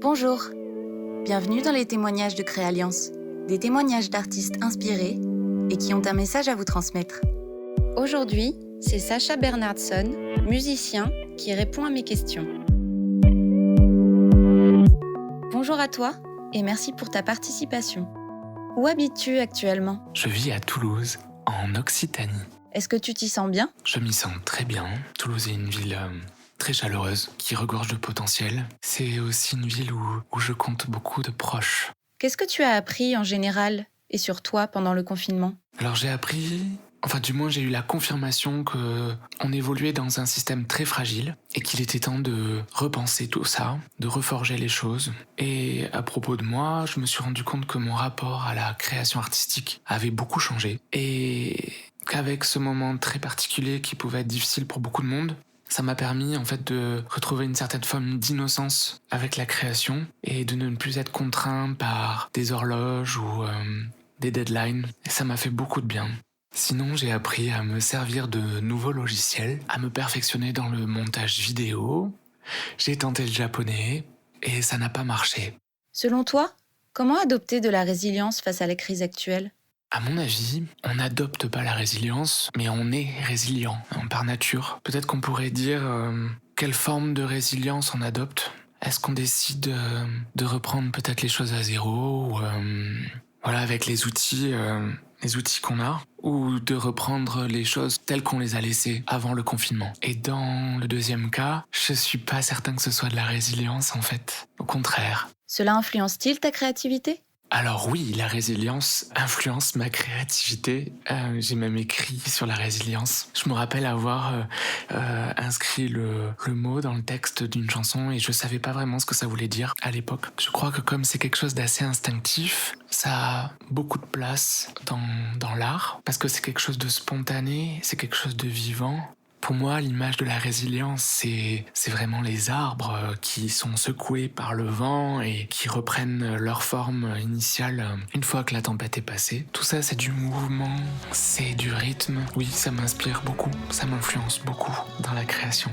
Bonjour, bienvenue dans les témoignages de Créalliance, des témoignages d'artistes inspirés et qui ont un message à vous transmettre. Aujourd'hui, c'est Sacha Bernhardsson, musicien, qui répond à mes questions. Bonjour à toi et merci pour ta participation. Où habites-tu actuellement ? Je vis à Toulouse, en Occitanie. Est-ce que tu t'y sens bien ? Je m'y sens très bien. Toulouse est une ville très chaleureuse, qui regorge de potentiel. C'est aussi une ville où je compte beaucoup de proches. Qu'est-ce que tu as appris en général et sur toi pendant le confinement ? Alors j'ai eu la confirmation qu'on évoluait dans un système très fragile et qu'il était temps de repenser tout ça, de reforger les choses. Et à propos de moi, je me suis rendu compte que mon rapport à la création artistique avait beaucoup changé et qu'avec ce moment très particulier qui pouvait être difficile pour beaucoup de monde, ça m'a permis en fait de retrouver une certaine forme d'innocence avec la création et de ne plus être contraint par des horloges ou des deadlines. Et ça m'a fait beaucoup de bien. Sinon, j'ai appris à me servir de nouveaux logiciels, à me perfectionner dans le montage vidéo. J'ai tenté le japonais et ça n'a pas marché. Selon toi, comment adopter de la résilience face à la crise actuelle ? À mon avis, on n'adopte pas la résilience, mais on est résilient par nature. Peut-être qu'on pourrait dire quelle forme de résilience on adopte. Est-ce qu'on décide de reprendre peut-être les choses à zéro ou avec les outils qu'on a, ou de reprendre les choses telles qu'on les a laissées avant le confinement. Et dans le deuxième cas, je suis pas certain que ce soit de la résilience en fait. Au contraire. Cela influence-t-il ta créativité ? Alors oui, la résilience influence ma créativité. J'ai même écrit sur la résilience. Je me rappelle avoir inscrit le mot dans le texte d'une chanson et je savais pas vraiment ce que ça voulait dire à l'époque. Je crois que comme c'est quelque chose d'assez instinctif, ça a beaucoup de place dans l'art parce que c'est quelque chose de spontané, c'est quelque chose de vivant. Pour moi, l'image de la résilience, c'est vraiment les arbres qui sont secoués par le vent et qui reprennent leur forme initiale une fois que la tempête est passée. Tout ça, c'est du mouvement, c'est du rythme. Oui, ça m'inspire beaucoup, ça m'influence beaucoup dans la création.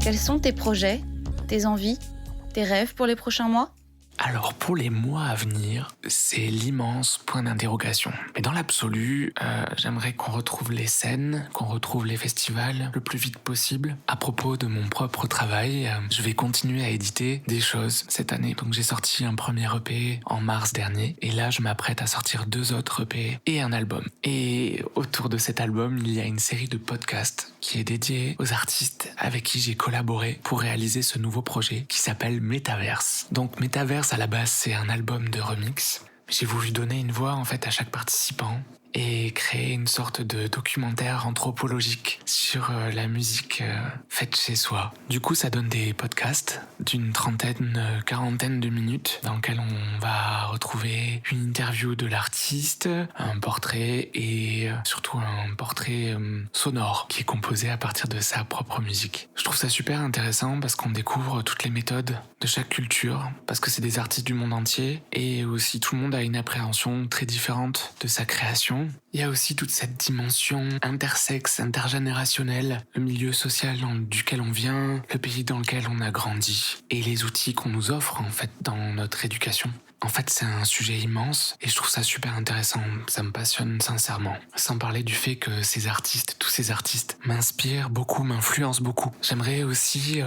Quels sont tes projets, tes envies, tes rêves pour les prochains mois ? Alors pour les mois à venir, c'est l'immense point d'interrogation. Mais dans l'absolu, j'aimerais qu'on retrouve les scènes, qu'on retrouve les festivals le plus vite possible. À propos de mon propre travail, je vais continuer à éditer des choses cette année. Donc j'ai sorti un premier EP en mars dernier et là je m'apprête à sortir 2 autres EP et un album. Et autour de cet album, il y a une série de podcasts qui est dédiée aux artistes avec qui j'ai collaboré pour réaliser ce nouveau projet qui s'appelle Métaverse. Donc Métaverse, à la base, c'est un album de remix. J'ai voulu donner une voix en fait à chaque participant et créer une sorte de documentaire anthropologique sur la musique faite chez soi. Du coup, ça donne des podcasts d'une quarantaine de minutes dans lesquels on va retrouver une interview de l'artiste, un portrait et surtout un portrait sonore qui est composé à partir de sa propre musique. Je trouve ça super intéressant parce qu'on découvre toutes les méthodes de chaque culture, parce que c'est des artistes du monde entier et aussi tout le monde a une appréhension très différente de sa création. Il y a aussi toute cette dimension intersexe, intergénérationnelle, le milieu social duquel on vient, le pays dans lequel on a grandi et les outils qu'on nous offre en fait dans notre éducation. En fait, c'est un sujet immense et je trouve ça super intéressant. Ça me passionne sincèrement. Sans parler du fait que tous ces artistes m'inspirent beaucoup, m'influencent beaucoup. J'aimerais aussi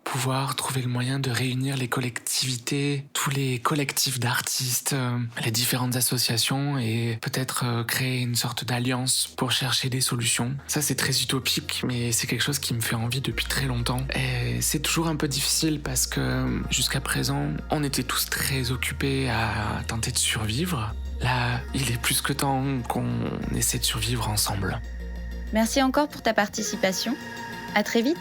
pouvoir trouver le moyen de réunir les collectivités, tous les collectifs d'artistes, les différentes associations et peut-être créer une sorte d'alliance pour chercher des solutions. Ça, c'est très utopique, mais c'est quelque chose qui me fait envie depuis très longtemps. Et c'est toujours un peu difficile parce que jusqu'à présent, on était tous très occupés à tenter de survivre. Là, il est plus que temps qu'on essaie de survivre ensemble. Merci encore pour ta participation. À très vite.